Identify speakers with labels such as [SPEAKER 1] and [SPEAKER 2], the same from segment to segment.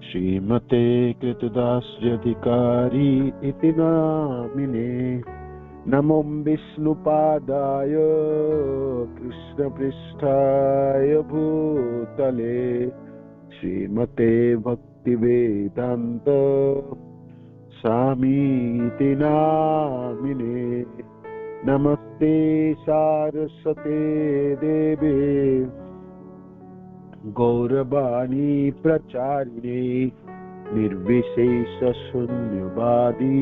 [SPEAKER 1] श्रीमते कृतदास्यधिकारी इति नामिने नमो विष्णुपादाय कृष्णपृष्ठाय भूतले श्रीमते भक्तिवेदान्त स्वामीति नामिने नमस्ते सारस्वते देवे गौरवाणी प्रचारिणे निर्विशेष शून्यवादी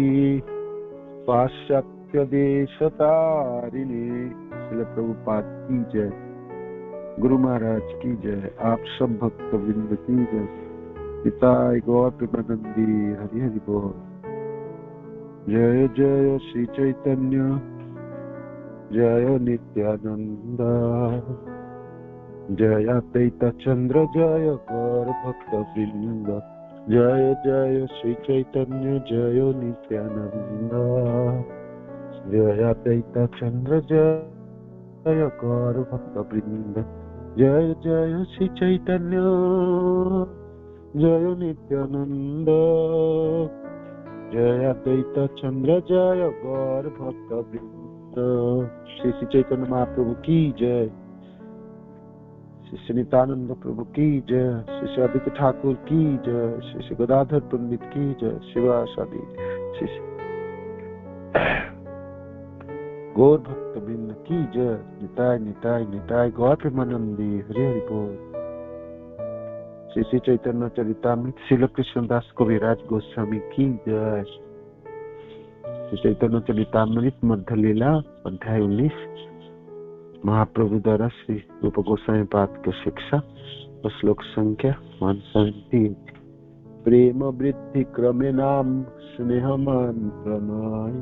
[SPEAKER 1] पाश्चात्य देशतारिणे। श्रील प्रभुपाद की जय, गुरु महाराज की जय, आप सब भक्त वृंद की जय। पिताय गौर प्रेमानंदी हरि हरि बोल। जय जय श्री चैतन्य जय नित्यानंद जय अद्वैत चंद्र जय गौर भक्त वृंद। जय जय श्री चैतन्य जय नित्यानंद जय अद्वैत चंद्र जय गौर भक्त वृंद। जय जय श्री चैतन्य जय नित्यानंद जय अद्वैत चंद्र जय गौर भक्त वृंद। श्री चैतन्य महाप्रभु की जय, श्री नित्यानंद प्रभु की जय, श्री आदित्य ठाकुर की जय, श्री गदाधर पंडित की जय, शिवासादि श्री गौर भक्त वृंद की जय। निताय निताय निताय गौर प्रेमानंदी हरि हरि बोल। श्री चैतन्य चरितामृत श्रील कृष्णदास कविराज गोस्वामी की जय। श्री चैतन्य चरितामृत मध्य लीला अध्याय 19 महाप्रभु द्वारा श्री रूप गोस्वामी पाद की शिक्षा। श्लोक संख्या 178। प्रेम वृद्धि क्रमे नाम स्नेह मंत्रनाय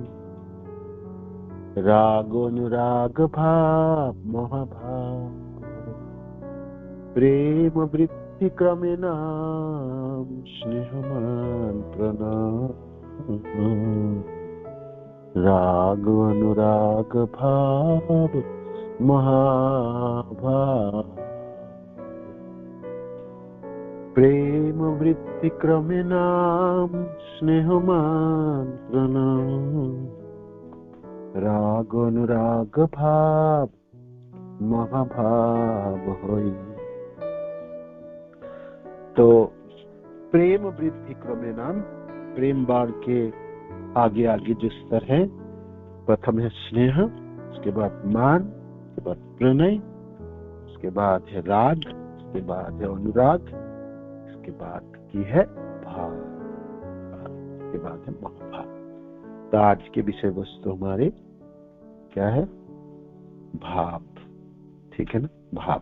[SPEAKER 1] रागोनुराग भाव महाभाव। प्रेम वृद्धि क्रमे नाम स्नेह मंत्रनाय राग अनुराग भाव महाभाव। प्रेम वृद्धि क्रमे नाम स्नेह मंत्रनाम राग अनुराग भाव महाभाव होई। तो प्रेम वृद्धि क्रमे नाम, प्रेम बाण के आगे आगे जो स्तर है, प्रथम है स्नेह, उसके बाद मान, उसके बाद प्रणय, उसके बाद है राग, उसके बाद है अनुराग, उसके बाद की है भाव, उसके बाद है महाभाव। तो आज के विषय वस्तु हमारे क्या है? भाव। ठीक है ना? भाव।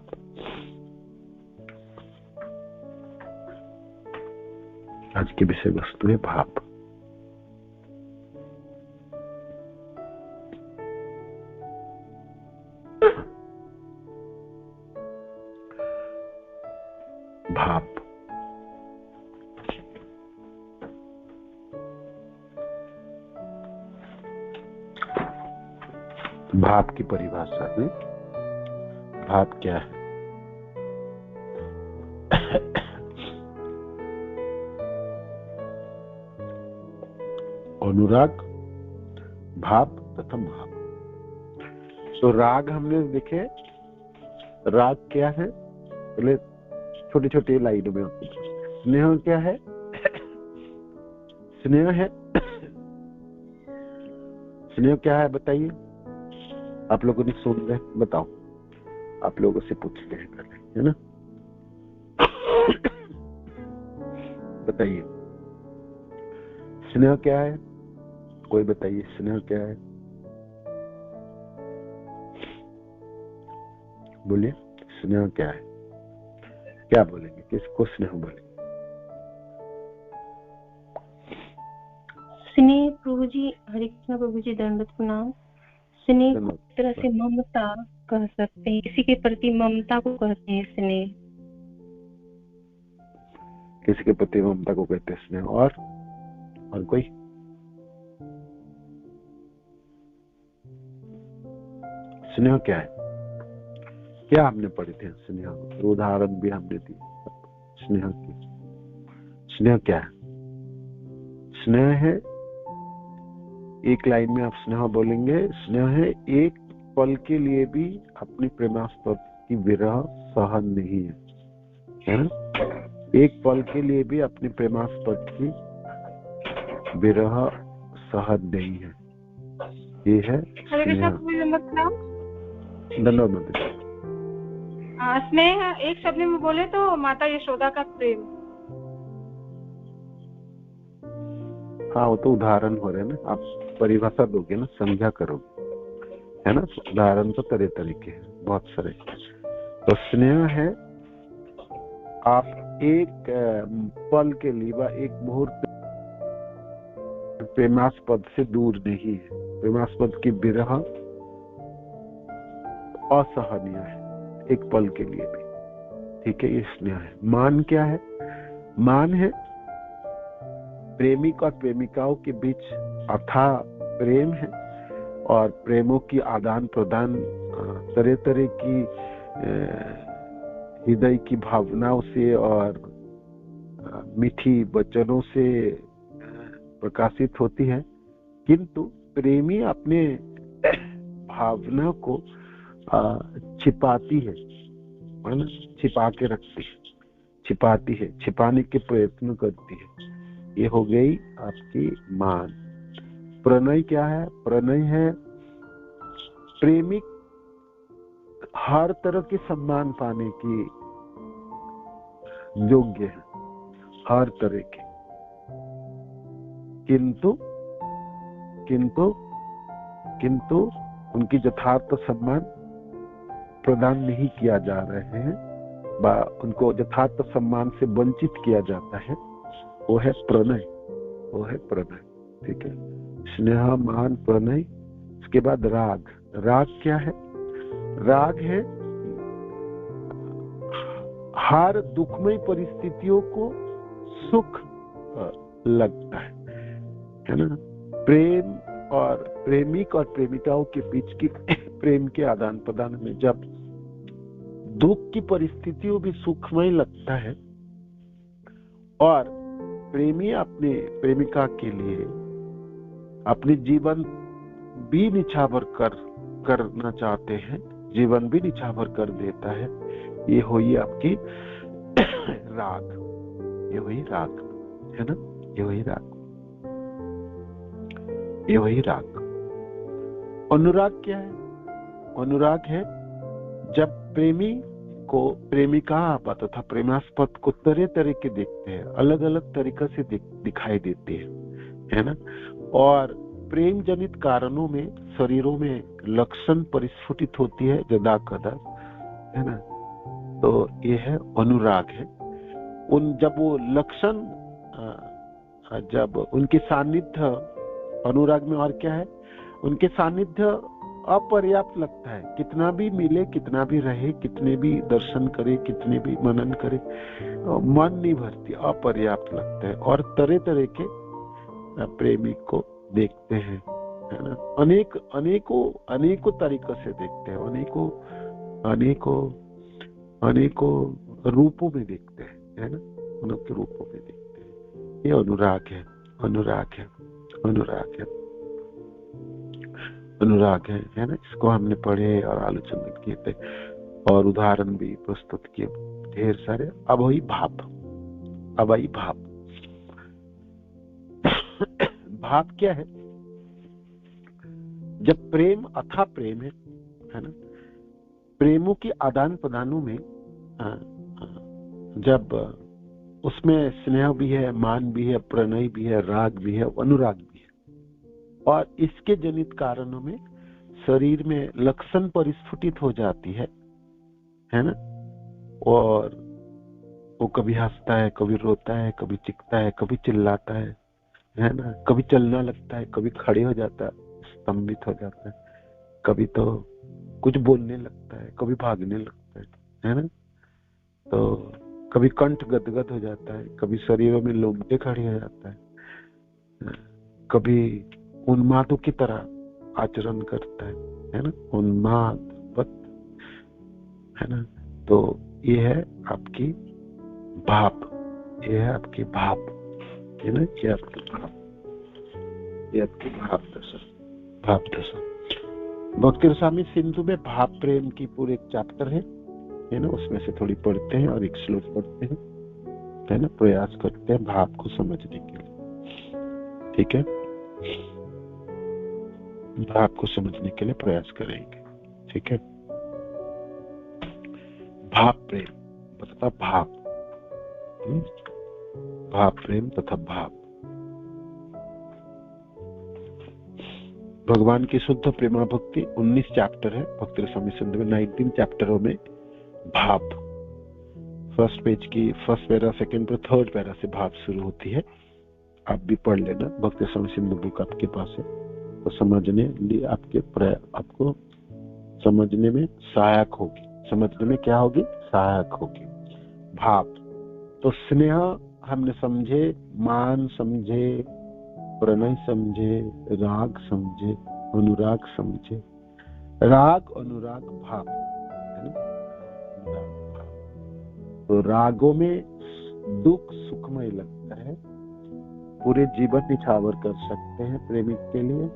[SPEAKER 1] आज की विषय वस्तु है भाव। भाव भाव की परिभाषा में भाव क्या है? अनुराग, भाव तथा भाव। तो राग हमने देखे, राग क्या है? पहले छोटी छोटी लाइनों में। स्नेह क्या है? स्नेह है, स्नेह क्या है बताइए? आप लोगों ने सुन रहे, बताओ, आप लोगों से पूछते हैं पहले, है ना? बताइए स्नेह क्या है? कोई बताइए स्नेह क्या है? बोलिए स्नेह क्या है? क्या बोलेंगे? किसको स्नेह बोलेंगे?
[SPEAKER 2] स्नेह प्रभु जी, हरे कृष्ण प्रभु जी, दंडवत प्रणाम। स्नेह को एक तरह से ममता कह सकते हैं, किसी के प्रति ममता को कहते हैं स्नेह।
[SPEAKER 1] किसी के प्रति ममता को कहते हैं स्नेह। और कोई? स्नेह क्या है? क्या हमने पढ़े थे स्नेह? उदाहरण भी हमने दिए। स्नेह की। स्नेह क्या है? स्नेह है, एक लाइन में आप स्नेह बोलेंगे, स्नेह है एक पल के लिए भी अपनी प्रेमास्पद की विरह सहन नहीं है ना? एक पल के लिए भी अपनी प्रेमास्पद की विरह सहन नहीं है। ये है धन्यवाद।
[SPEAKER 2] स्नेह एक शब्द में बोले तो माता यशोदा का प्रेम।
[SPEAKER 1] हाँ, वो तो उदाहरण हो रहे हैं ना, आप परिभाषा दोगे ना, संज्ञा करोगे, है ना? उदाहरण तो तरह तरीके हैं, बहुत सारे। तो स्नेह है आप एक पल के लिए व एक मुहूर्त प्रेमास्पद से दूर नहीं है। प्रेमास्पद की विरह असहनीय है एक पल के लिए भी, ठीक है? ये स्नेह है। मान क्या है? मान है प्रेमिक और प्रेमिकाओं के बीच अथाह प्रेम है, और प्रेमों की आदान प्रदान तरह तरह की हृदय की भावनाओं से और मीठी वचनों से प्रकाशित होती है। किंतु प्रेमी अपने भावना को छिपाती है ना? छिपा के रखती है, छिपाती है, छिपाने के प्रयत्न करती है। ये हो गई आपकी मान। प्रणय क्या है? प्रणय है प्रेमिक हर तरह के सम्मान पाने की योग्य है, हर तरह के, किंतु उनकी यथार्थ सम्मान प्रदान नहीं किया जा रहे हैं, उनको यथार्थ सम्मान से वंचित किया जाता है। वो है प्रणय, वो है प्रणय, ठीक है? स्नेह, मान, प्रणय। इसके बाद राग। राग क्या है? राग है हर दुखमय परिस्थितियों को सुख लगता है ना? प्रेम और प्रेमिक और प्रेमिकाओं के बीच की प्रेम के आदान प्रदान में जब दुख की परिस्थितियों भी सुखमय लगता है, और प्रेमी अपने प्रेमिका के लिए अपने जीवन भी निछावर करना चाहते हैं, जीवन भी निछावर कर देता है। ये हुई आपकी राग, ये हुई राग, है ना? ये हुई राग, ये वही राग। अनुराग क्या है? अनुराग है जब प्रेमी को प्रेमिका तथा प्रेमास्पद को तरह तरह के देखते हैं, अलग अलग तरीके से दिखाई देते हैं, है ना? और प्रेम जनित कारणों में शरीरों में लक्षण परिस्फुटित होती है जदा कदा, है ना? तो ये है अनुराग है। जब वो लक्षण, जब उनके सानिध्य, अनुराग में और क्या है? उनके सानिध्य अपर्याप्त लगता है। कितना भी मिले, कितना भी रहे, कितने भी दर्शन करे, कितने भी मनन करे, मन नहीं भरती, अपर्याप्त लगता है। और तरह तरह के प्रेमिक को देखते हैं, है ना? अनेकों तरीकों से देखते हैं, अनेकों रूपों में देखते हैं, है ना? अनेक रूपों में देखते हैं। ये अनुराग है, अनुराग है, अनुराग है, अनुराग है ना? इसको हमने पढ़े और आलोचना किए थे और उदाहरण भी प्रस्तुत किए ढेर सारे। अभयी भाव, अभयी भाव। भाव क्या है? जब प्रेम अथाह प्रेम है ना? प्रेमों की आदान प्रदानों में जब उसमें स्नेह भी है, मान भी है, प्रणय भी है, राग भी है, अनुराग भी है, और इसके जनित कारणों में शरीर में लक्षण परिस्फुटित हो जाती है ना? और वो कभी हंसता है, कभी रोता है, कभी चिखता है, कभी चिल्लाता है ना? कभी चलना लगता है, कभी खड़े हो जाता है, स्तंभित हो जाता है, कभी तो कुछ बोलने लगता है, कभी भागने लगता है ना? तो कभी कंठ गदगद हो जाता है, कभी शरीरों में लोमटे खड़े हो जाता है, कभी उन्मादों की तरह आचरण करता है ना? उन्माद, है ना? तो ये है आपकी भाप, ये है आपकी भाप, है ना, ये आपकी भाप, ये आपकी भाप दशा, भाप दशा। भक्ति रसामृत सिंधु में भाप प्रेम की पूरे एक चैप्टर है ना, उसमें से थोड़ी पढ़ते हैं और एक श्लोक पढ़ते हैं, है ना, प्रयास करते हैं भाप को समझने के लिए, ठीक है, भाप को समझने के लिए प्रयास करेंगे, ठीक है। भाप प्रेम तथा भाप, भाप प्रेम तथा भाप। भगवान की शुद्ध प्रेमा भक्ति 19 चैप्टर है भक्ति रसामृत सिंधु में। 19 चैप्टरों में भाप, फर्स्ट पेज की first para, second para, third para से भाप शुरू होती है। आप भी पढ़ लेना, भक्ति रसामृत सिंधु बुक आपके पास है, तो समझने लिए आपको समझने में सहायक होगी, समझने में क्या होगी, सहायक होगी। भाप तो स्नेह हमने समझे, मान समझे, प्रणय समझे, राग समझे, अनुराग समझे, राग अनुराग भाव, है ना, अनुराग भाव। तो रागों में दुख सुखमय लगता है, पूरे जीवन निछावर कर सकते हैं प्रेमिक के लिए,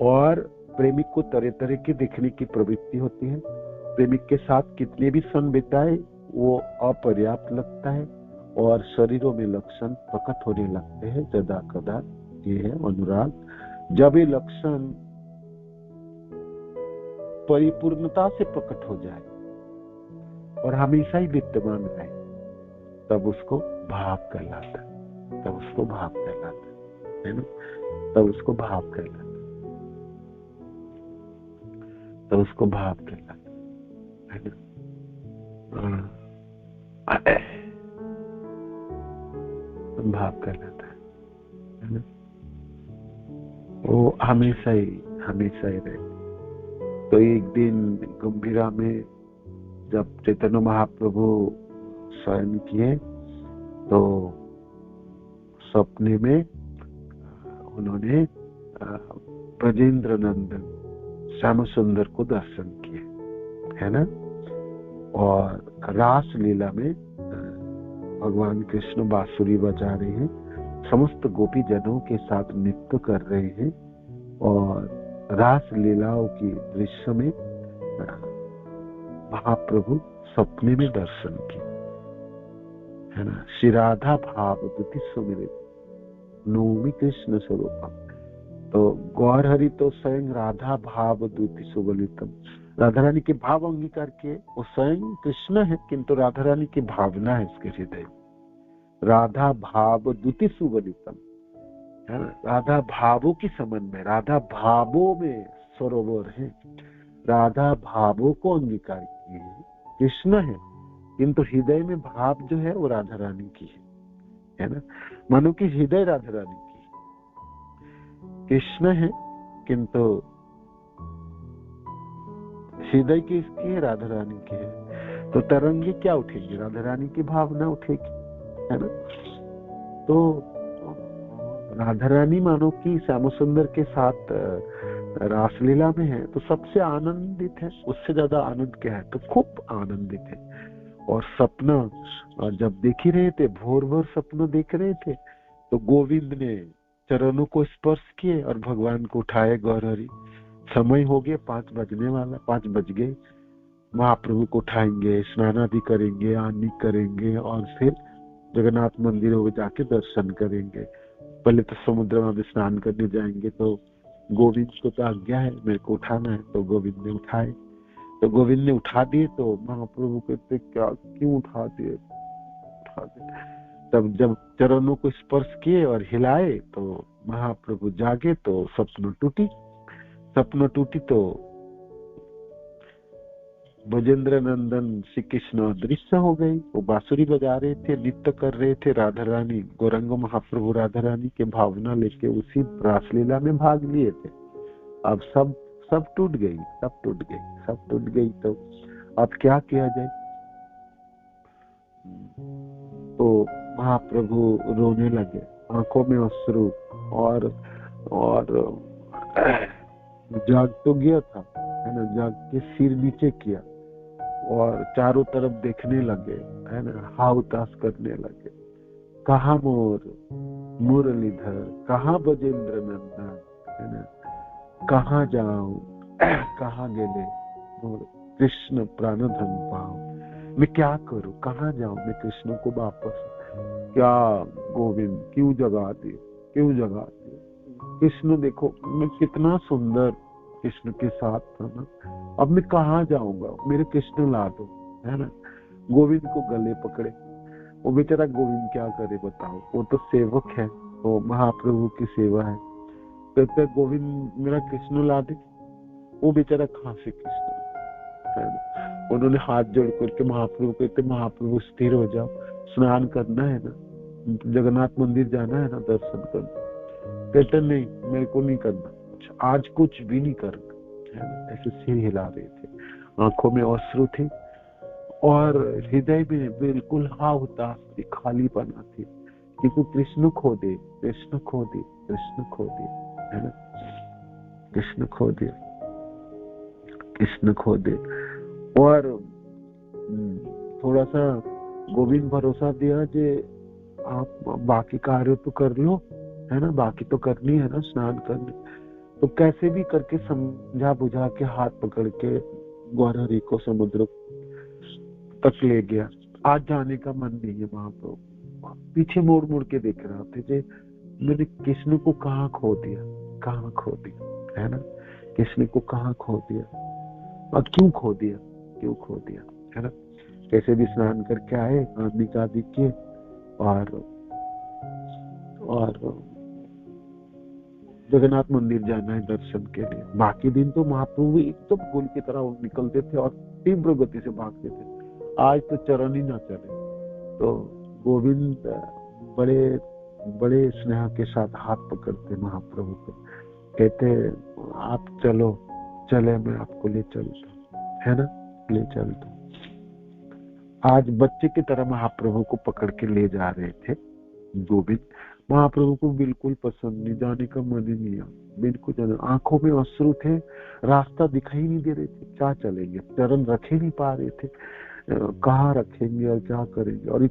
[SPEAKER 1] और प्रेमिक को तरह तरह की दिखने की प्रवृत्ति होती है। प्रेमिक के साथ कितने भी क्षण बिताए वो अपर्याप्त लगता है, और शरीरों में लक्षण प्रकट होने लगते हैं जदा कदा, ये है अनुराग। जब ये लक्षण परिपूर्णता से प्रकट हो जाए और हमेशा ही विद्यमान रहे, तब उसको भाव कहलाता है, तब उसको भाव कहलाता है ना, तब उसको भाव कहलाता है, तब उसको भाव कहलाता है ना। भाव कहलाता है ना, वो हमेशा ही रहे। तो एक दिन गंभीरा में जब चैतन्य महाप्रभु शयन किए, तो सपने में उन्होंने ब्रजेंद्र नंदन श्याम सुंदर को दर्शन किए, है ना, और रास लीला में भगवान कृष्ण बांसुरी बजा रहे हैं, समस्त गोपी जनों के साथ नृत्य कर रहे हैं, और रास लीलाओं की दृश्य में महाप्रभु सपने में दर्शन किए, है ना। श्री राधा भाव द्युति सुमिरित नौमी कृष्ण स्वरूपम। तो गौर हरि तो स्वयं राधा भाव द्युति सुबलितम, राधा रानी के भाव अंगीकार किए, वो स्वयं कृष्ण है, किंतु राधा रानी की भावना है उसके हृदय। राधा भाव द्युति सुबलितम, है ना, राधा भावों की संबंध में, राधा भावों में सरोवर है, राधा भावों को अंगीकार किए, कृष्ण है, किंतु हृदय में भाव जो है वो राधा रानी की है ना। मानो कि हृदय राधा रानी की, कृष्ण है किंतु हृदय किसकी है, राधा रानी की है। तो तरंगे क्या उठेंगे, राधा रानी की भावना उठेगी, है ना। तो राधा रानी मानो कि श्याम सुंदर के साथ रासलीला में है, तो सबसे आनंदित है, उससे ज्यादा आनंद क्या है, तो खूब आनंदित है। और सपना, और जब देख ही रहे थे, भोर भोर सपना देख रहे थे, तो गोविंद ने चरणों को स्पर्श किए और भगवान को उठाए। गौरहरि समय हो गया, 5 बजने वाला, 5 बज गए, महाप्रभु को उठाएंगे, स्नान आदि करेंगे, आनी करेंगे, और फिर जगन्नाथ मंदिर में जाके दर्शन करेंगे। पहले तो समुद्र में स्नान करने जाएंगे, तो गोविंद को तो आज्ञा है मेरे को उठाना है, तो गोविंद ने उठाए, तो गोविंद ने उठा दिए। तो महाप्रभु कहते क्या, क्यों उठा दिए। तब जब चरणों को स्पर्श किए और हिलाए, तो महाप्रभु जागे, तो सपना टूटी, तो ब्रजेंद्र नंदन श्री कृष्ण दृश्य हो गई। वो बांसुरी बजा रहे थे, नृत्य कर रहे थे, राधा रानी, गौरंग महाप्रभु राधा रानी के भावना लेके उसी रासलीला में भाग लिए थे। अब सब टूट गई। तो अब क्या किया जाए। तो महाप्रभु रोने लगे, आंखों में अश्रु, और जाग तो गया था, है ना, जाग के सिर नीचे किया, और चारों तरफ देखने लगे, है ना, हाहुताश करने लगे। कहाँ मोर मुरलीधर, कहाँ बजेंद्र नंदन, है ना, कहाँ जाऊं कहाँ गेले मोर कृष्ण प्राणधन पाऊं। मैं क्या करूं, कहाँ जाऊं मैं कृष्ण को वापस। क्या गोविंद क्यों जगा दिए, क्यों जगा दिए। कृष्ण देखो मैं कितना सुंदर कृष्ण के साथ था ना, अब मैं कहाँ जाऊंगा, मेरे कृष्ण ला दो, है ना। गोविंद को गले पकड़े। वो बेचारा गोविंद क्या करे बताओ, वो तो सेवक है, वो महाप्रभु की सेवा है। कहते गोविंद मेरा कृष्ण ला दे। वो बेचारा कहाँ से कृष्ण, है ना। उन्होंने हाथ जोड़ करके महाप्रभु कहते महाप्रभु स्थिर हो जाओ, स्नान करना है ना, जगन्नाथ मंदिर जाना है ना, दर्शन करना। कहते नहीं मेरे को नहीं करना, आज कुछ भी नहीं करना, है ना। ऐसे सिर हिला रहे थे, आंखों में अश्रु थे और हृदय में बिल्कुल हाहुताश थी, खाली पना थी, क्योंकि कृष्ण खो दे, कृष्ण खो दे, कृष्ण खो दे, है ना, कृष्ण खो दे, कृष्ण खो दे। और थोड़ा सा गोविंद भरोसा दिया कि आप बाकी कार्य तो कर लो, है ना, बाकी तो करनी है ना, स्नान करने। तो कैसे भी करके समझा बुझा के हाथ पकड़ के गौरहरि को समुद्र तक ले गया। आज जाने का मन नहीं है महाप्रभु, पीछे मोड़ मोड़ के देख रहे थे जे मैंने कृष्ण को कहाँ खो दिया, कहाँ खो दिया, है ना, कृष्ण को कहाँ खो दिया और क्यों खो दिया, क्यों खो दिया, है ना। कैसे भी स्नान करके आए आदि का दिखे और जगन्नाथ मंदिर जाना है दर्शन के लिए। बाकी दिन तो महाप्रभु एकदम गोल की तरह निकलते थे और तीव्र गति से भागते थे। आज तो चरण ही ना चले। तो गोविंद बड़े बड़े स्नेह के साथ हाथ पकड़ते महाप्रभु को, कहते आप चलो, चले मैं आपको ले चलता, है ना, ले चलता। आज बच्चे की तरह महाप्रभु को पकड़ के ले जा रहे थे गोविंद। महाप्रभु को बिल्कुल पसंद नहीं, जाने का मन ही नहीं आया, बिल्कुल जाने। आंखों में अश्रु थे, रास्ता दिखाई नहीं दे रहे थे, क्या चलेंगे, चरण रखे नहीं पा रहे थे, कहाँ रखेंगे और क्या करेंगे। और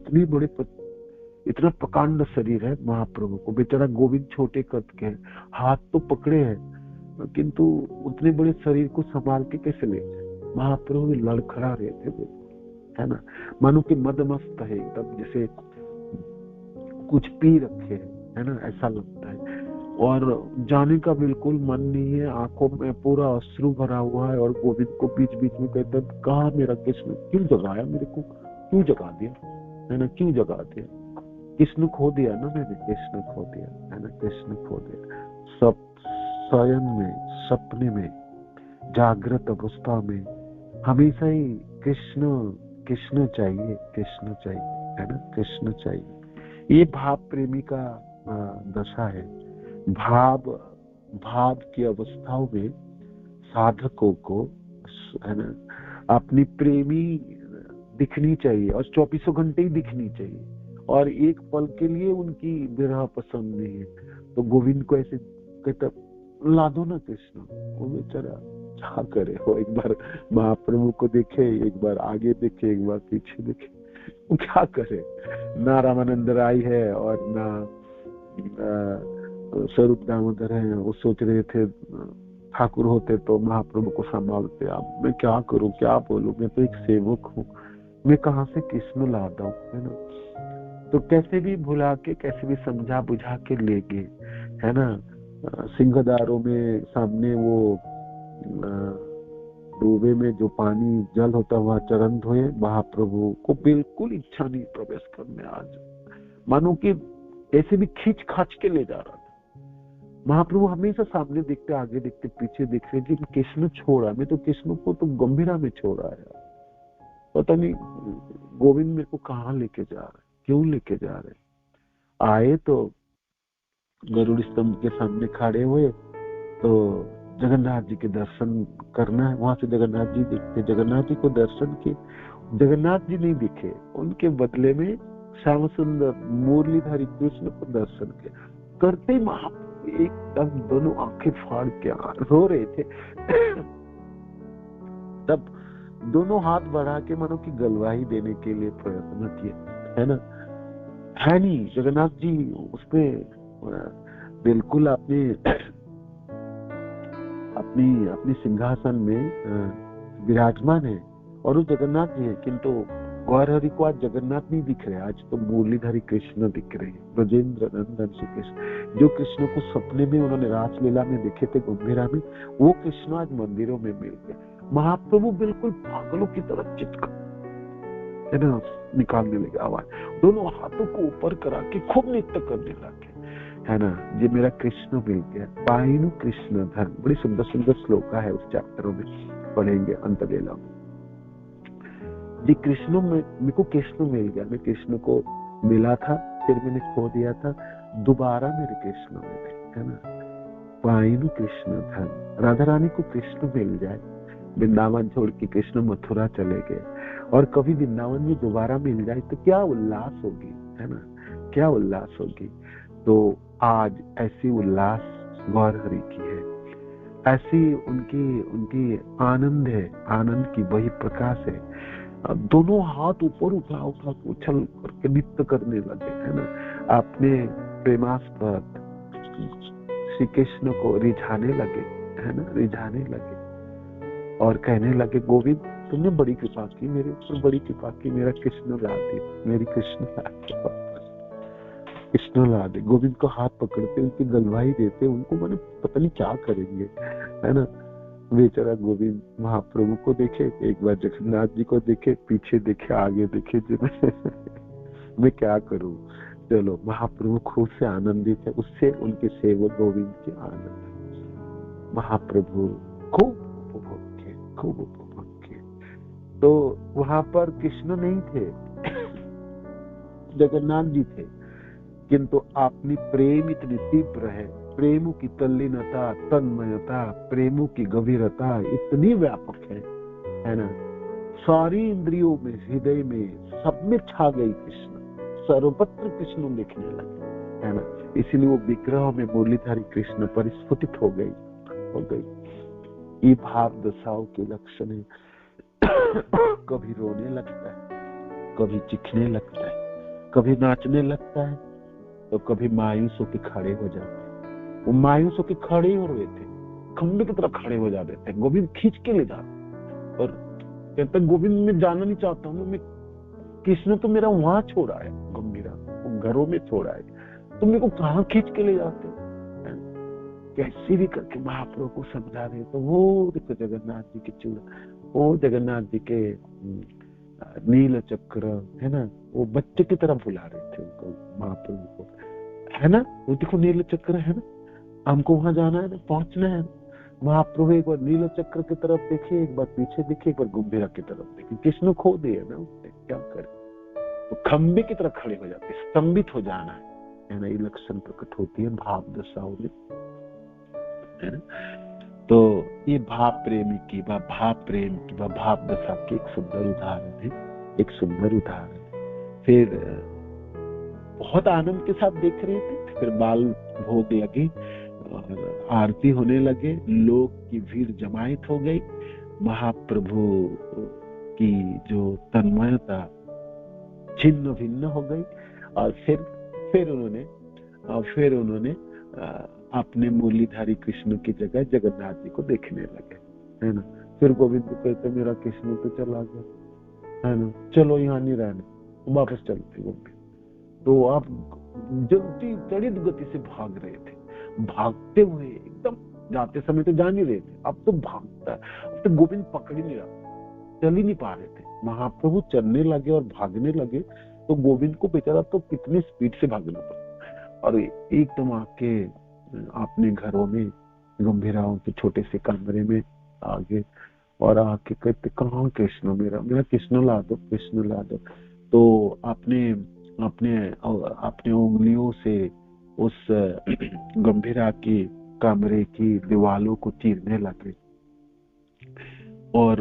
[SPEAKER 1] इतना प्रकांड शरीर है महाप्रभु को, बेचारा गोविंद छोटे कद के हैं, हाथ तो पकड़े हैं किंतु उतने बड़े शरीर को संभाल के कैसे ले जाए। महाप्रभु लड़खड़ा रहे थे बिल्कुल, है ना, मानो कि मदमस्त है एकदम, जैसे कुछ पी रखे है ना, ऐसा लगता है। और जाने का बिल्कुल मन नहीं है, आंखों में पूरा अश्रु भरा हुआ है। और गोविंद को बीच बीच में कहते हैं कहाँ मेरा कृष्ण, क्यों जगाया मेरे को, क्यों जगा दिया, है ना, क्यों जगा दिया। कृष्ण खो दिया ना मैंने, कृष्ण खो दिया, है ना, कृष्ण खो दिया। सब शयन में, सपने में, जागृत अवस्था में हमेशा ही कृष्ण कृष्ण चाहिए, कृष्ण चाहिए, है ना, कृष्ण चाहिए। ये भाव प्रेमी का दशा है। भाव की अवस्थाओं में साधकों को, है ना, अपनी प्रेमी दिखनी चाहिए और 24 घंटे ही दिखनी चाहिए, और एक पल के लिए उनकी विरह पसंद नहीं है। तो गोविंद को ऐसे कहता ला दो ना कृष्ण। वो बेचारा क्या करे, वो एक बार महाप्रभु को देखे, एक बार आगे देखे, एक बार पीछे देखे, वो क्या करे। ना रामानंद राय है और ना स्वरूप दामोदर है। वो सोच रहे थे ठाकुर होते तो महाप्रभु को संभालते। अब मैं क्या करूं, क्या बोलूं, मैं तो एक सेवक हूँ, मैं कहाँ से कृष्ण ला दूं, है ना। तो कैसे भी भुला के, कैसे भी समझा बुझा के ले गए, है ना। सिंहदारों में सामने वो डूबे में जो पानी जल होता हुआ चरण धोए, महाप्रभु को बिल्कुल इच्छा नहीं प्रवेश करने। आज मानो कि ऐसे भी खींच खाच के ले जा रहा था। महाप्रभु हमेशा सामने देखते, आगे देखते, पीछे देख रहे थे, कृष्ण छोड़ा, मैं तो कृष्ण को तो गंभीरा में छोड़ा है। पता नहीं गोविंद मेरे को कहाँ लेके जा रहे, क्यों लेके जा रहे। आए तो गरुड़ स्तंभ के सामने खड़े हुए, तो जगन्नाथ जी के दर्शन करना है। वहां से जगन्नाथ जी दिखते, जगन्नाथ जी को दर्शन किए, जगन्नाथ जी नहीं दिखे, उनके बदले में श्याम सुंदर मुरलीधर कृष्ण को दर्शन किया। करते महाप्रभु एकदम दोनों आंखें फाड़ के रो रहे थे। तब दोनों हाथ बढ़ा के मानो कि गलवाही देने के लिए प्रयत्न किए, है ना? है नहीं, जगन्नाथ जी उसपे बिल्कुल अपनी अपनी सिंहासन में विराजमान है और वो जगन्नाथ जी है, किंतु गौर हरि को आज जगन्नाथ नहीं दिख रहे, आज तो मुरलीधरी कृष्ण दिख रहे हैं, ब्रजेंद्र नंदन श्री कृष्ण। जो कृष्ण को सपने में उन्होंने रासलीला में देखे थे गंभीरा में, वो कृष्ण आज मंदिरों में मिल गए। महाप्रभु बिल्कुल पागलों की तरह चित्कार निकालने लगे आवाज, दोनों हाथों को ऊपर करा के खूब नृत्य करने लगे, है ना? ये मेरा कृष्ण मिल गया, पाइनु कृष्ण धन। बड़ी सुंदर सुंदर श्लोका है उस चैप्टरों में, पढ़ेंगे अंतवेला में। जी कृष्ण में, मेरे को कृष्ण मिल गया, मैं कृष्ण को मिला था, फिर मैंने खो दिया था, दोबारा मेरे कृष्ण मिले, है ना? पाइनु कृष्ण धन। राधा रानी को कृष्ण मिल जाए, वृंदावन छोड़ के कृष्ण मथुरा चले गए, और कभी वृंदावन में दोबारा मिल जाए तो क्या उल्लास होगी, है ना? क्या उल्लास होगी। तो आज ऐसी उल्लास गौर हरि की है, ऐसी उनकी आनंद है, आनंद की वही प्रकाश है। दोनों हाथ ऊपर उठा उछल करके नृत्य करने लगे, है ना? आपने प्रेमास्पद श्री कृष्ण को रिझाने लगे, है ना? रिझाने लगे और कहने लगे, गोविंद तुमने बड़ी कृपा की, मेरे ऊपर बड़ी कृपा की, मेरा कृष्ण ला दे, मेरी कृष्ण ला दे, कृष्ण ला दे। गोविंद को हाथ पकड़ते, उनकी गलवाही देते, उनको मैंने पता नहीं क्या करेंगे, है ना? बेचारा गोविंद महाप्रभु को देखे, एक बार जगन्नाथ जी को देखे, पीछे देखे, आगे देखे, मैं क्या करूं। चलो, महाप्रभु खूब से आनंदित है, उससे उनके सेवक गोविंद के आनंद। महाप्रभु खूब उपभोग किए। तो वहां पर कृष्ण नहीं थे, जगन्नाथ जी थे, किंतु अपनी प्रेम इतनी तीव्र है, प्रेम की तल्लीनता, तन्मयता, प्रेम की गंभीरता इतनी व्यापक है ना? सारी इंद्रियों में, हृदय में, सब में छा गई कृष्ण, सर्वत्र कृष्ण दिखने लगे, है ना? इसीलिए वो विग्रह में मुरलीधारी कृष्ण परिस्फुटित हो गई। ये भाव दशाओं के लक्षण है। कभी रोने लगता है, कभी चिखने लगता है, कभी नाचने लगता है, तो कभी मायूस होकर खड़े हो जाते हैं। वो मायूस होकर खड़े हो रहे थे, खंबे की तरफ खड़े हो जाते थे, गोविंद खींच के ले जाते और कहते गोविंद मैं जाना नहीं चाहता हूँ, मैं कृष्ण तो मेरा वहां छोड़ा है, गंभीरा घरों में छोड़ा है, तुम मेरे को कहाँ खींच के ले जाते? कैसे भी करके महाप्रभु को समझा रहे। तो वो देखो जगन्नाथ जी के चूड़ा, वो जगन्नाथ जी के नील चक्र, है ना? वो बच्चे की तरह बुला रहे थे उनको, महाप्रभु को, है ना? वो देखो नील चक्र है ना, हमको वहां जाना है ना, पहुंचना है। महाप्रभु एक बार नील चक्र की तरफ देखे, एक बार पीछे देखे, एक बार गंभीरा की तरफ देखे, कृष्ण खो दिए ना उसने, क्या करे? तो खंबे की तरह खड़े हो जाते, स्तंभित हो जाना है ना? ये लक्षण प्रकट होती है भाव दशाओं में, है ना? तो ये भाव प्रेमी की व भाव प्रेम की व भाव दशा की एक सुंदर उदाहरण है, एक सुंदर उदाहरण। फिर बहुत आनंद के साथ देख रहे थे, फिर बाल भोग लगे और आरती होने लगे, लोग की भीड़ जमायत हो गई, महाप्रभु की जो तन्मयता छिन्न भिन्न हो गई, और फिर उन्होंने अपने मुरलीधारी कृष्ण की जगह जगन्नाथ जी को देखने लगे, है ना? फिर गोविंद को कहते मेरा कृष्ण तो चला गया, है ना? चलो यहाँ नहीं रहना, वापस चलते गोविंद। तो आप जल्दी त्वरित गति से भाग रहे थे, भागते हुए एकदम, जाते समय तो जा नहीं रहे थे, अब तो भागता, अब तो गोविंद पकड़ ही नहीं रहा, चल ही नहीं पा रहे थे। महाप्रभु चलने लगे और भागने लगे, तो गोविंद को बेचारा तो कितने स्पीड से भागना पड़ा, और एकदम आके अपने घरों में, गंभीराओं के छोटे से कमरे में आगे, और आके कहते कहाँ कृष्ण, मेरा कृष्ण ला दो, कृष्ण ला दो। तो अपने उंगलियों से उस गंभीरा की कमरे की दीवालों को चीरने लगे और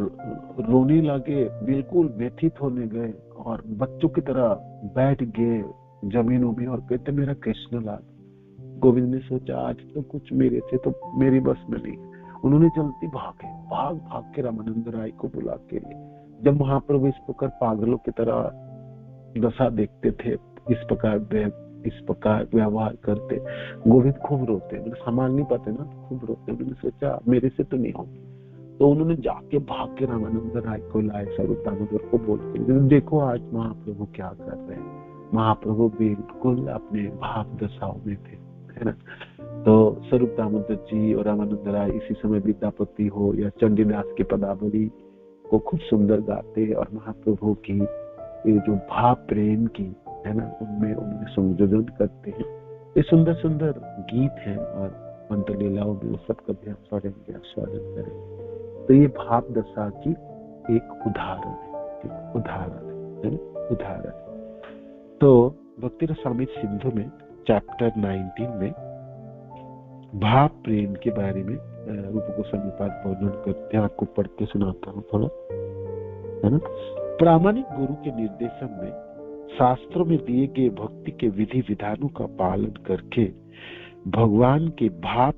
[SPEAKER 1] रोने लगे, बिल्कुल व्यथित होने गए, और बच्चों की तरह बैठ गए जमीनों में और कहते मेरा कृष्ण ला दो। गोविंद ने सोचा आज तो कुछ मेरे से तो मेरी बस में नहीं। उन्होंने जल्दी भाग के रामानंद राय को बुला के लिए जब महाप्रभु इस प्रकार पागलों की तरह दशा देखते थे, इस प्रकार व्यवहार करते, गोविंद खूब रोते, मतलब संभाल नहीं पाते ना, खूब रोते। उन्होंने सोचा मेरे से तो नहीं होगी, तो उन्होंने जाके भाग के रामानंद राय को लाए, स्वरूप दामोदर को बोल के, देखो आज महाप्रभु क्या कर रहे हैं। महाप्रभु बिल्कुल अपने भाव दशाओं में थे, है ना। तो स्वरूप दामोदर जी और रामानंद राय इसी समय विद्यापति हो या चंडीदास की पदावली को खूब सुंदर गाते, और महाप्रभु की ये जो भाव प्रेम की है ना, उनमें उन्होंने संयोजन करते हैं। ये सुंदर सुंदर गीत हैं, और मंत्र लीलाओं में वो सब कभी हम पढ़ेंगे, आस्वादन करेंगे। तो ये भाव दशा की एक उदाहरण है, उदाहरण। तो भक्ति रसामृत सिंधु में चैप्टर 19 में भाव प्रेम के बारे में रूप गोस्वामी पाद वर्णन करते हैं। आपको पढ़ के सुनाता हूँ थोड़ा, है ना। प्रामाणिक गुरु के निर्देशन में शास्त्रों में दिए गए भक्ति के विधि विधानों का पालन करके भगवान के भाव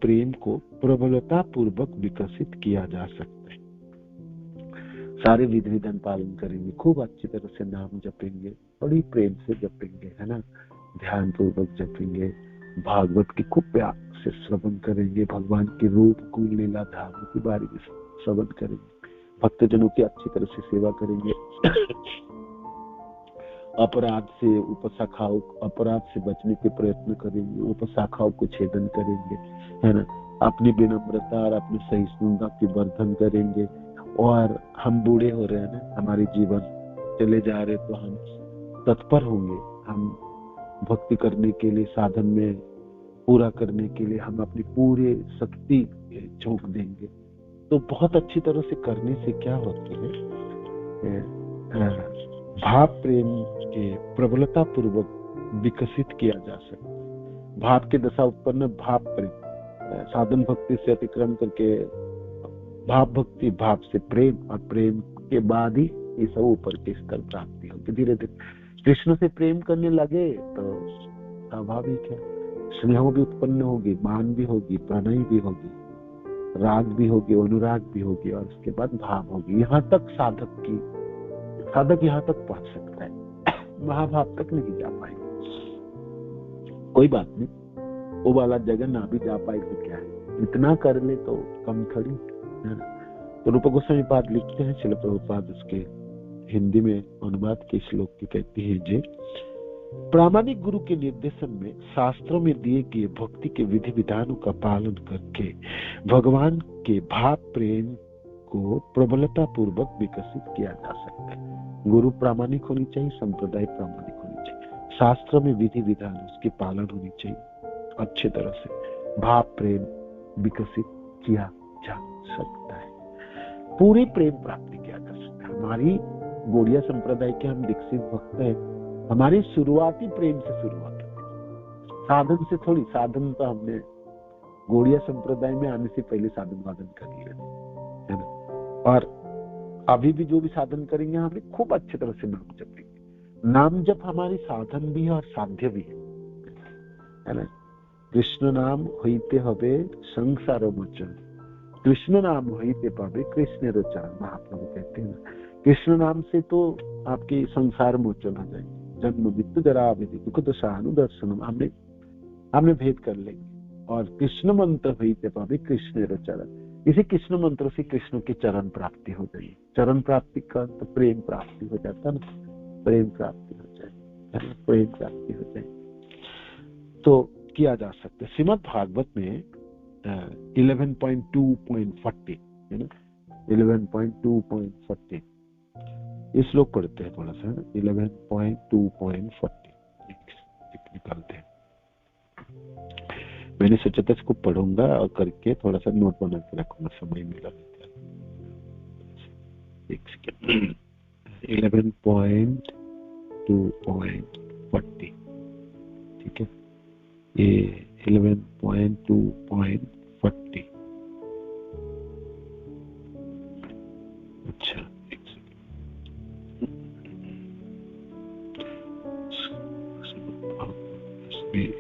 [SPEAKER 1] प्रेम को प्रबलता पूर्वक विकसित किया जा सकता है। सारे विधि विधान पालन करेंगे, खूब अच्छी तरह से नाम जपेंगे, बड़ी प्रेम से जपेंगे, है ना, ध्यान पूर्वक जपेंगे, भागवत की खूब प्यार से श्रवण करेंगे, भगवान के रूप गुण लीला धाम के बारे में श्रवण करेंगे, भक्तजनों की अच्छी तरह से सेवा करेंगे, अपराध से बचने के प्रयत्न करेंगे, उपशाखाओं को छेदन करेंगे, है ना, अपनी विनम्रता और अपनी सहिष्णुता की वर्धन करेंगे। और हम बूढ़े हो रहे हैं ना, हमारे जीवन चले जा रहे, तो हम तत्पर होंगे, हम भक्ति करने के लिए, साधन में पूरा करने के लिए हम अपनी पूरी शक्ति झोंक देंगे। तो बहुत अच्छी तरह से करने से क्या होती है, भाव प्रेम के प्रबलता पूर्वक विकसित किया जा सकता है। भाव के दशा उत्पन्न भाव प्रेम, साधन भक्ति से अतिक्रमण करके भाव भक्ति, भाव से प्रेम, और प्रेम के बाद ही ये सब ऊपर के स्तर प्राप्ति होगी। धीरे धीरे कृष्ण से प्रेम करने लगे तो स्वाभाविक है, स्नेह भी उत्पन्न होगी, मान भी होगी, प्रणय भी होगी, राग भी होगी, अनुराग भी होगी, और उसके बाद भाव होगी। यहाँ तक साधक यहाँ तक पहुंच सकता है, महाभाव तक नहीं जा पाएंगे। कोई बात नहीं, वो वाला जगह ना भी जा पाए तो क्या है, इतना कर ले तो कम थोड़ी है। तो रूप गोस्वामी पाद लिखते हैं, श्रील प्रभुपाद उसके हिंदी में अनुवाद के श्लोक की कहती है, जे प्रामाणिक गुरु के निर्देशन में शास्त्रों में दिए गए भक्ति के विधि विधानों का पालन करके भगवान के भाव प्रेम को प्रबलता पूर्वक विकसित किया जा सकता है। गुरु प्रामाणिक होनी चाहिए, संप्रदाय प्रामाणिक होनी चाहिए, शास्त्र में विधि विधान उसके पालन होनी चाहिए, अच्छे तरह से भाव प्रेम विकसित किया जा सकता है, पूरी प्रेम प्राप्ति किया जा सकता है। हमारी गौड़िया संप्रदाय के हम दीक्षित भक्त हैं, हमारी शुरुआती प्रेम से शुरुआत होती, साधन से थोड़ी। साधन तो हमने गौड़िया संप्रदाय में आने से पहले साधन वादन कर लिया है ना, और अभी भी जो भी साधन करेंगे हमें खूब अच्छे तरह से नाम जपेंगे। नाम जप हमारी साधन भी है और साध्य भी है ना। कृष्ण नाम होते हवे संसार मोचन, कृष्ण नाम होते पावे कृष्ण रचान, महाप्रभु कहते हैं। कृष्ण नाम से तो आपके संसार मोचन हो जाएंगे, जन्म मृत्यु जरा व्याधि दुख दशा अनुदर्शनम हमने भेद कर लेंगे। और कृष्ण मंत्र होते पावे कृष्ण रचान, इसी कृष्ण मंत्र से कृष्ण की चरण प्राप्ति हो गई। चरण प्राप्ति का तो प्रेम प्राप्ति हो जाता ना, प्रेम प्राप्ति हो जाए, प्रेम प्राप्ति हो जाए तो किया जा सकता है। श्रीमद् भागवत में 11.2.40 है ना, 11.2.40 ये श्लोक पढ़ते हैं थोड़ा सा, 11.2.40 निकालते हैं। मैंने सोचा था इसको पढ़ूंगा और करके थोड़ा सा नोट बना के रखूंगा, समय मिला एक सेकेंड। 11.2.40 ठीक है, ये 11.2.40 अच्छा एक सेकेंड।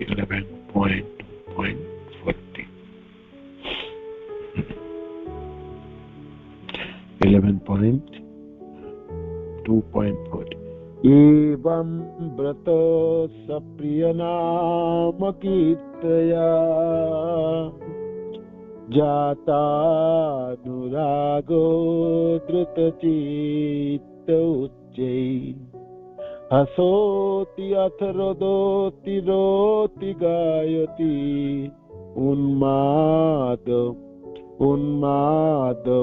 [SPEAKER 1] 11.2.40 11.2.40 0.4 एवं व्रत सप्रिय नाम कीर्तया जातानुरागो धृतचित्त उच्चै हसोति अथ रोदोति रोति गायति उन्माद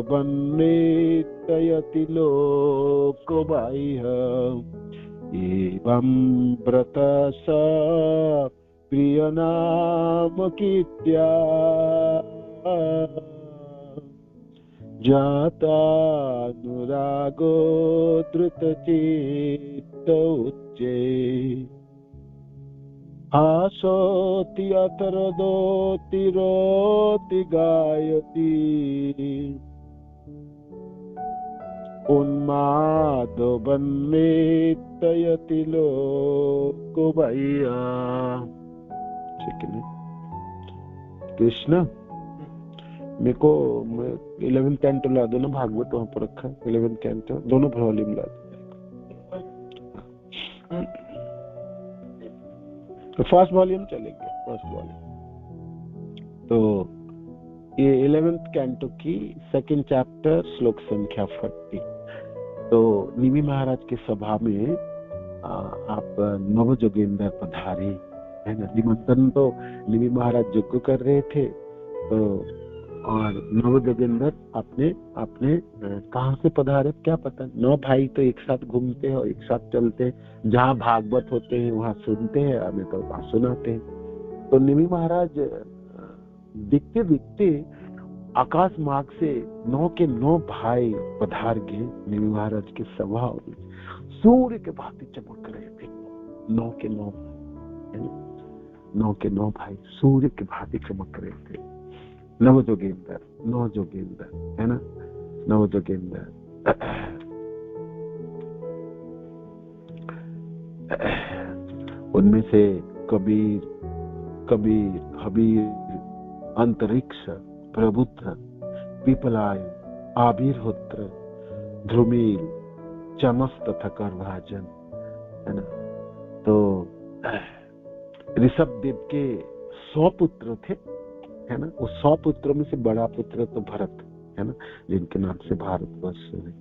[SPEAKER 1] वन्नेतयति लोकबाह्य एवं व्रतस प्रिय नाम कीर्त्या जातानुरागो धृतचित्त उच्चे हासोति अथ रोदोति रोति गायति उन्माद वन्नेतयति लोकबाह्य। ठीक है कृष्ण, मेरे को 11th कैंटो ला दो ना, भागवत वहां पर रखा है 11th कैंटो, दोनों वॉल्यूम ला दो। तो फर्स्ट वॉल्यूम चलेंगे, फर्स्ट वॉल्यूम। तो ये 11th कैंटो की 2nd चैप्टर श्लोक संख्या 40। तो निमि महाराज की सभा में आप नव जोगेंद्र पधारे, है ना। निमंत्रण तो निमि महाराज यज्ञ कर रहे थे, तो और नव जोगेंद्र अपने कहाँ से पधारे क्या पता। 9 भाई तो एक साथ घूमते हैं और एक साथ चलते हैं, जहाँ भागवत होते हैं वहाँ सुनते हैं, हमें तो वहाँ सुनाते हैं। तो निमि महाराज दिखते दिखते आकाश मार्ग से 9 के 9 भाई पधार गए निमि महाराज की सभा। सूर्य के भांति चमक रहे थे 9 के 9 भाई, 9 के 9 भाई सूर्य के भांति चमक रहे थे। नव जोगेंद्र है ना, नव जोगेंद्र। उनमें से कबीर, हबीर, अंतरिक्ष, प्रबुद्ध, पीपलाय, आबिर्होत्र, ध्रुमील, चमस तथा करभाजन, है ना। तो ऋषभ देव के 100 पुत्र थे, है ना। उस 100 पुत्रों में से बड़ा पुत्र तो भरत है ना, जिनके नाम से भारतवर्ष है।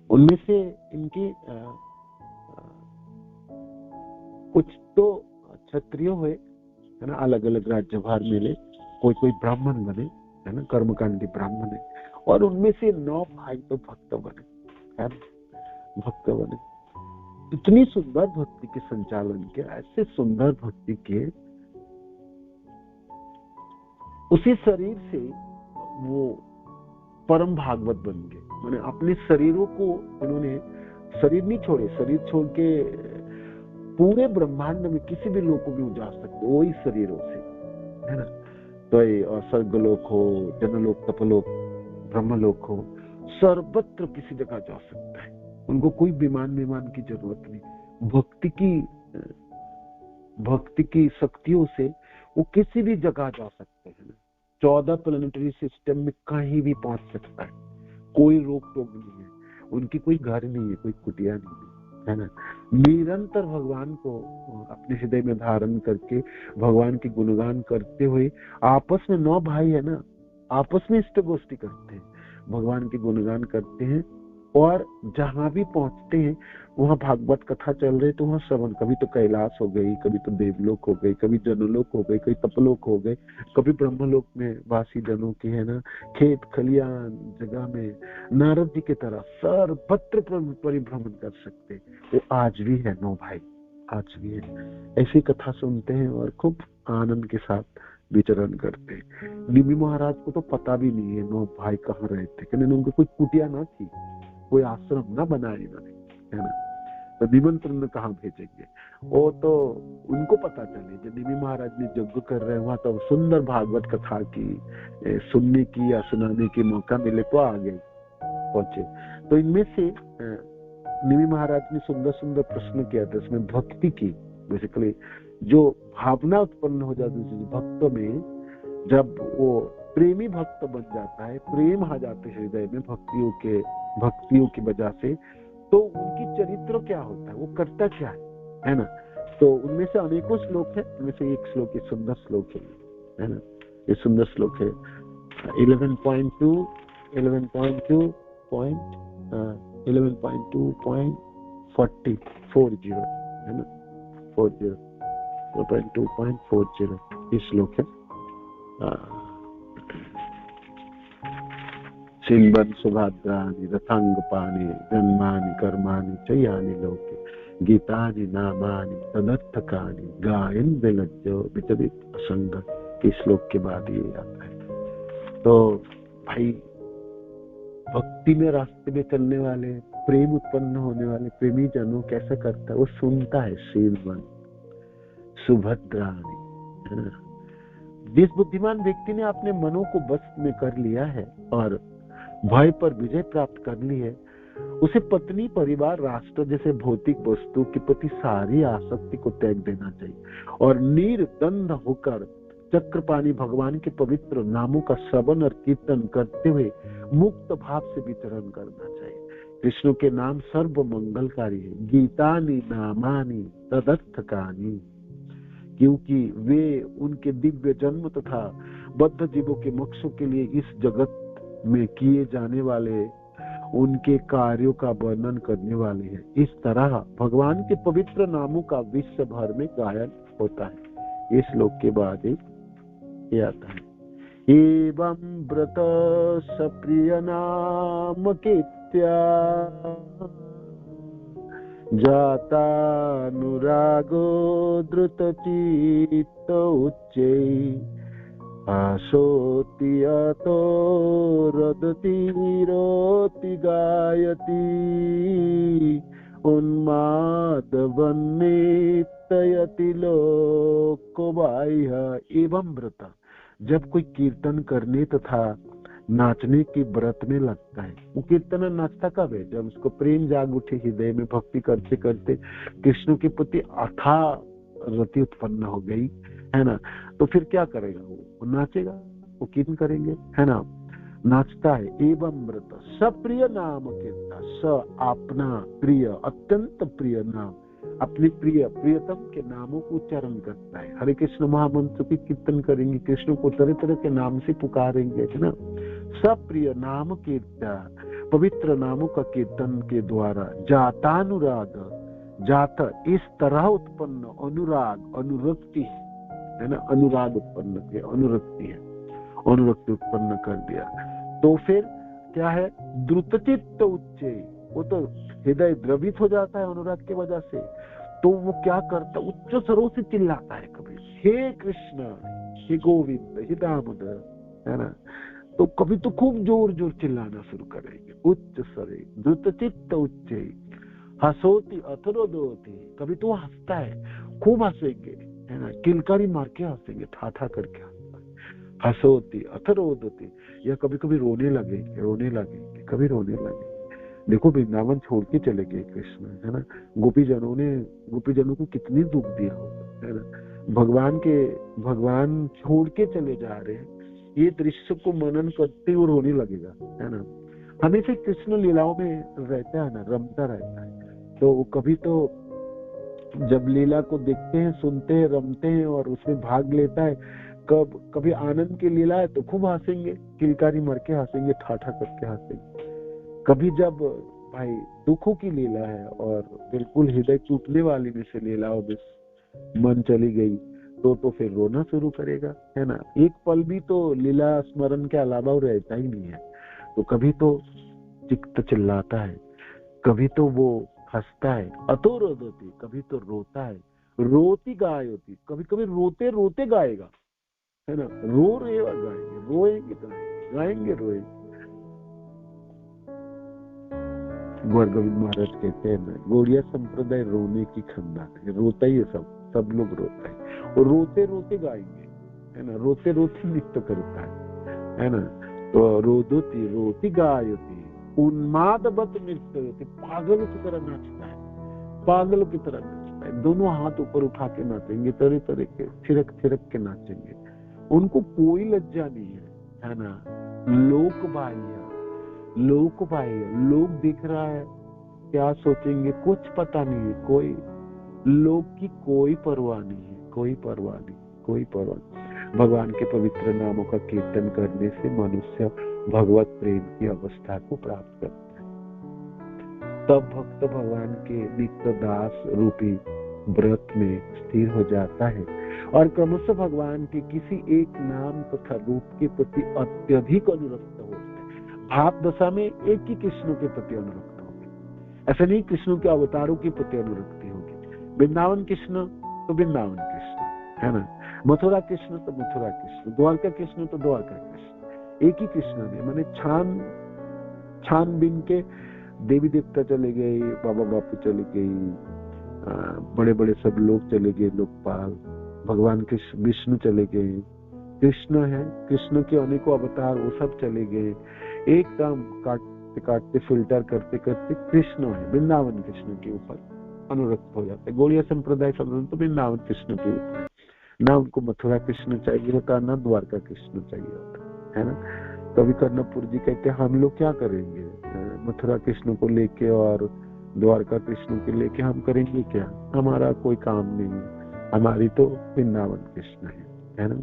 [SPEAKER 1] उनमें से इनके कुछ तो क्षत्रिय हुए, है ना, अलग अलग राज्यभार मिले, कोई ब्राह्मण बने, है ना, कर्मकांडी ब्राह्मण है। और उनमें से 9 भाई तो भक्त बने, है ना, भक्त बने। इतनी सुंदर भक्ति के संचालन के, ऐसे सुंदर भक्ति के, उसी शरीर से वो परम भागवत बन गए। मैंने अपने शरीरों को, इन्होंने शरीर नहीं छोड़े, शरीर छोड़ के पूरे ब्रह्मांड में किसी भी लोक में जा सकते वही शरीरों से, है ना। तो स्वर्गलोक हो, जनलोक, तपलोक, ब्रह्मलोक हो, सर्वत्र किसी जगह जा सकता है। उनको कोई विमान की जरूरत नहीं। भक्ति की शक्तियों से वो किसी भी जगह जा सकते हैं। 14 प्लेनेटरी सिस्टम में कहीं भी पहुंच सकता है, कोई रोक टोक नहीं है। उनकी कोई घर नहीं है, कोई कुटिया नहीं है ना। निरंतर भगवान को अपने हृदय में धारण करके भगवान की गुणगान करते हुए आपस में 9 भाई है ना, आपस में इष्ट गोष्ठी करते हैं, भगवान की गुणगान करते हैं। और जहां भी पहुंचते हैं वहां भागवत कथा चल रही तो वहां श्रवण, कभी तो कैलाश हो गई, कभी तो देवलोक हो गई, कभी जनलोक हो गई, कभी तपलोक हो गए, कभी ब्रह्मलोक में वासी जनों की, है ना, खेत खलियान जगह में नारद जी की तरह सर्वत्र परिभ्रमण कर सकते। वो आज भी है 9 भाई, आज भी है। ऐसी कथा सुनते हैं और खूब आनंद के साथ विचरण करते हैं। निमि महाराज को तो पता भी नहीं है 9 भाई कहाँ रहते, क्योंकि उनकी कोई कुटिया ना थी, कोई आश्रम ना बनाया इन्होंने, है ना। तो निमंत्रण कहाँ भेजेंगे, वो तो उनको पता चले। जब निमि महाराज ने यज्ञ कर रहे हैं वहां तो सुंदर भागवत कथा की सुनने की या सुनाने की मौका मिले तो आ गए, पहुंचे। तो इनमें से निमि महाराज ने सुंदर सुंदर प्रश्न किया था, इसमें भक्ति की बेसिकली जो भावना उत्पन्न हो जाती है भक्त में, जब वो प्रेमी भक्त बन जाता है, प्रेम आ जाते हृदय में भक्तियों की वजह से, तो उनकी चरित्र क्या होता है, वो करता क्या है ना। तो उनमें से अनेकों श्लोक है, उनमें से एक श्लोक, ये सुंदर श्लोक है ना, ये सुंदर श्लोक है 11.2 11.2.40 है ना, 4.2.40 ये श्लोक है। सिंबन सुभाद्रानि रथांगपानि जन्मानि कर्माणि च यानि लोके गीतानि नामानि तदर्थकानि गायन् विलज्जो विचलित असंग। इस श्लोक के बाद ये आता है। तो भाई भक्ति में रास्ते में चलने वाले, प्रेम उत्पन्न होने वाले प्रेमी जनों कैसा करता है, वो सुनता है सिंबन सुभद्रानि। जिस बुद्धिमान व्यक्ति ने अपने मनों को बस में कर लिया है और भय पर विजय प्राप्त कर ली है, उसे पत्नी, परिवार, राष्ट्र जैसे भौतिक वस्तु के प्रति सारी आसक्ति को त्याग देना चाहिए और निर्द्वंद होकर चक्रपाणी भगवान के पवित्र नामों का श्रवण और कीर्तन करते हुए मुक्त भाव से विचरण करना चाहिए। कृष्ण के नाम सर्व मंगलकारी है। गीतानि नामानि तदर्थकानि, क्योंकि वे उनके दिव्य जन्म तथा बद्ध जीवों के मोक्षों के लिए इस जगत में किए जाने वाले उनके कार्यों का वर्णन करने वाले हैं। इस तरह भगवान के पवित्र नामों का विश्व भर में गायन होता है। इस श्लोक के बाद ये आता है, एवं व्रत सप्रिय नाम कीर्त्या जातानुरागो द्रुतचित्त उच्चैः आशोति अतो रदति रोति गायति उन्मादवन्नितयति लोको बाह्य। एवं व्रत, जब कोई कीर्तन करने तथा नाचने की व्रत में लगता है। वो कीर्तन नाचता कब है, जब उसको प्रेम जाग उठे हृदय में, भक्ति करते करते कृष्ण के प्रति अथाह रति उत्पन्न हो गई है ना, तो फिर क्या करेगा, वो नाचेगा, वो कीर्तन करेंगे है ना, नाचता है। एवं व्रत सप्रिय नाम कीर्तन, स अपना प्रिय, अत्यंत प्रिय नाम, अपने प्रियतम के नामों को उच्चारण करता है। हरे कृष्ण महामंत्र की कीर्तन करेंगे, कृष्ण को तरह तरह के नाम से पुकारेंगे है ना। सप्रिय नाम कीर्तन, पवित्र नामों का कीर्तन के द्वारा जातानुराग, जात इस तरह उत्पन्न अनुराग, अनुरक्ति है ना, अनुराग उत्पन्न किया, अनुरक्ति है, अनुरक्ति उत्पन्न कर दिया। तो फिर क्या है, द्रुतचित्त उच्चे, वो तो हृदय द्रवित हो जाता है अनुराग की वजह से। तो वो क्या करता, उच्च स्वरों से चिल्लाता है कभी, हे कृष्ण, हे गोविंद, हे दामोदर है ना। तो कभी तो खूब जोर जोर चिल्लाना शुरू करेंगे, उच्च स्वरे, द्रुतचित्त उच्चे, हसोति अथरोदोति, कभी तो हंसता है, खूब हंसेंगे है ना, किलकारी मार के हंसेंगे, ठा करके हसोति अथरोदति, या कभी कभी रोने लगेंगे, कभी रोने लगेंगे। देखो वृंदावन छोड़ के चले गए कृष्ण है ना, गोपीजनों को कितनी दुख दिया होगा है ना, भगवान छोड़ के चले जा रहे हैं, ये दृश्य को मनन करते हुए रोने लगेगा है ना। हमेशा कृष्ण लीलाओं में रहता है ना, रमता रहता है। तो वो कभी तो जब लीला को देखते हैं, सुनते हैं, रमते हैं और उसमें भाग लेता है, कभी आनंद की लीला है तो खूब हंसेंगे, किलकारी मर के हंसेंगे, ठाठा करके हंसेंगे। कभी जब भाई दुखों की लीला है और बिल्कुल हृदय टूटने वाली में से लीलाओं में मन चली गई तो फिर रोना शुरू करेगा है ना। एक पल भी तो लीला स्मरण के अलावा वो रहता ही नहीं है। तो कभी तो चित्त चिल्लाता है, कभी तो वो हंसता है, अतो रोदती, कभी तो रोता है, रोती गाय होती, कभी कभी रोते रोते गाएगा है ना, रो रहे गाएंगे, रोएंगे गाएंगे रोएंगे। गौर गोविंद महाराज कहते हैं ना, गौड़िया संप्रदाय रोने की खानदान है, रोता ही है, सब लोग रोता है, और रोते रोते गाएंगे है ना, रोते रोते नृत्य करता है ना। तो रोदोती रोती गायती उन्मादवत नृत्य होती, पागलों की तरह नाचता है, पागलों की तरह नाचता है, दोनों हाथ ऊपर उठा के नाचेंगे, तरह तरह के थिरक थिरक के नाचेंगे, उनको कोई लज्जा नहीं है ना। लोक बाह्य, लोग देख रहा है क्या सोचेंगे कुछ पता नहीं है, कोई लोग की कोई परवाह नहीं है, कोई परवाह नहीं, कोई परवाह नहीं। भगवान के पवित्र नामों का कीर्तन करने से मनुष्य भगवत प्रेम की अवस्था को प्राप्त करता है। तब भक्त भगवान के नित्य दास रूपी व्रत में स्थिर हो जाता है और क्रमशः भगवान के किसी एक नाम तथा रूप के प्रति अत्यधिक अनुरक्त होता है। भाव दशा में एक ही कृष्ण के प्रति अनुरक्त होगी, ऐसा नहीं कृष्ण के अवतारों के प्रति अनुरक्ति होगी। वृंदावन कृष्ण तो वृंदावन कृष्ण है ना, मथुरा कृष्ण तो मथुरा कृष्ण, द्वारका कृष्ण तो द्वारका कृष्ण, एक ही कृष्ण ने। मैंने छानबीन के देवी देवता चले गए, बाबा बापू चले गई, बड़े बड़े सब लोग चले गए, लोकपाल, भगवान कृष्ण विष्णु चले गए, कृष्ण है, कृष्ण के अनेकों अवतार वो सब चले गए। एकदम काटते काटते फिल्टर करते करते कृष्ण है, वृंदावन कृष्ण के ऊपर अनुरक्त हो जाते। गौड़िया संप्रदाय सब तो वृंदावन कृष्ण के ऊपर, ना उनको मथुरा कृष्ण चाहिए होता, ना द्वारका कृष्ण चाहिए होता, है ना। कभी कर्णपुर जी कहते हम लोग क्या करेंगे, मथुरा कृष्ण को लेके और द्वारका कृष्ण के लेके हम करेंगे क्या, हमारा कोई काम नहीं, हमारी तो वृंदावन कृष्ण है ना,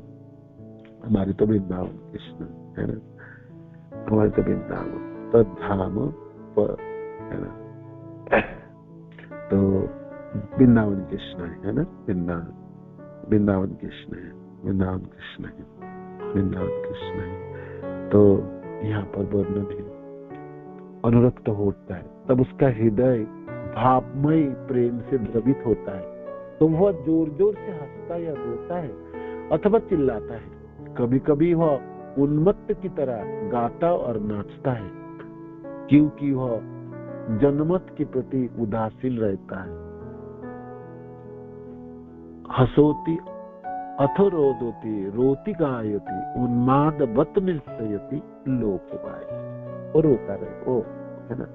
[SPEAKER 1] हमारी तो वृंदावन कृष्ण है ना, हमारे तो वृंदावन तद्धाम पर है ना, तो वृंदावन कृष्ण है ना, वृंदावन कृष्ण है, वृंदावन कृष्ण है, वृंदावन कृष्ण है। तो यहाँ पर वर्णन है अनुरक्त होता है, तब उसका हृदय भावमय प्रेम से द्रवित होता है, तो वह जोर जोर से हंसता या रोता है अथवा चिल्लाता है। कभी कभी वह उन्मत्त की तरह गाता और नाचता है, क्योंकि वह जनमत के प्रति उदासीन रहता है। हसोति अथो रोदोति रोति गायति उन्मादवत नृत्यति लोकवाय, और रोता रहे वो, है ना।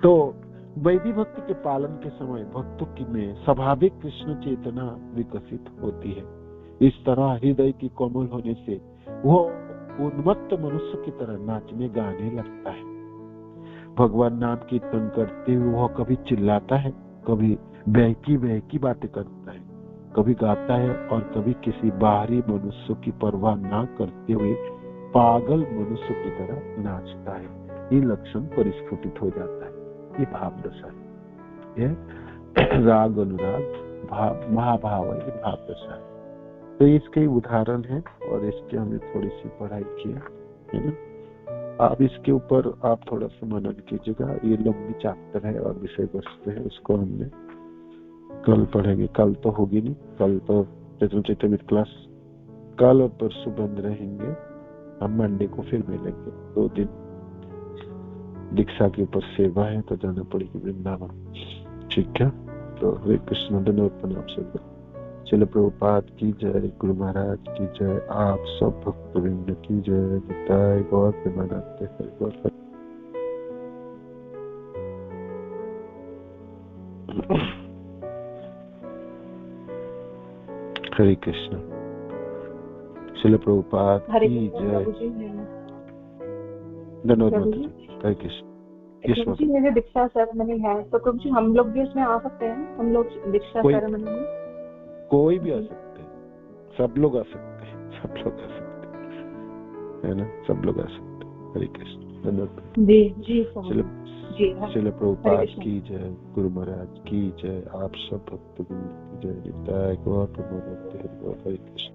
[SPEAKER 1] तो वैदिक भक्ति के पालन के समय भक्तों की में स्वाभाविक कृष्ण चेतना विकसित होती है। इस तरह हृदय की कोमल होने से वह उन्मत्त मनुष्य की तरह नाचने गाने लगता है। भगवान नाम कीर्तन करते हुए वह कभी चिल्लाता है, कभी बहकी बातें करता है, कभी गाता है और कभी किसी बाहरी मनुष्य की परवाह न करते हुए पागल मनुष्य की तरह नाचता है। ये लक्षण परिस्फुटित हो जाता है, ये भाव दशा है, ये राग अनुराग भाव महाभाव, ये भाव दशा है। तो इसके उदाहरण है और इसके हमने थोड़ी सी पढ़ाई किया है ना। अब इसके ऊपर आप थोड़ा सा मनन कीजिएगा, ये लंबी चैप्टर है और विषय वस्तु है, उसको हमने कल पढ़ेंगे। कल तो होगी नहीं, कल तो चैतन्य क्लास कल और परसों बंद रहेंगे, हम मंडे को फिर मिलेंगे। 2 दिन दीक्षा के ऊपर सेवा है तो जाना पड़ेगी वृंदावन, ठीक है। तो हरे कृष्ण धन्यवाद प्रणाम से। चलो प्रभुपाद की जय, गुरु महाराज की जय, आप सब भक्तवृंद की जय, निताय गौर प्रेमानंद हरे कृष्ण। चलो प्रभुपाद की जय, धन्यवाद। हरे कृष्ण।
[SPEAKER 3] प्रभु जी मेरे दीक्षा सेरेमनी है, तो प्रभु जी हम लोग भी उसमें आ सकते हैं? हम लोग दीक्षा सेरेमनी में
[SPEAKER 1] कोई भी आ सकते हैं, सब लोग आ सकते हैं, सब लोग आ सकते हैं, है ना, सब लोग आ सकते हैं। हरे कृष्ण, धन्यवाद जी जी। चलो प्रभुपाद की जय, गुरु महाराज की जय, आप सब भक्त की जय, निताय गौर प्रेमानंद हरि कृष्ण।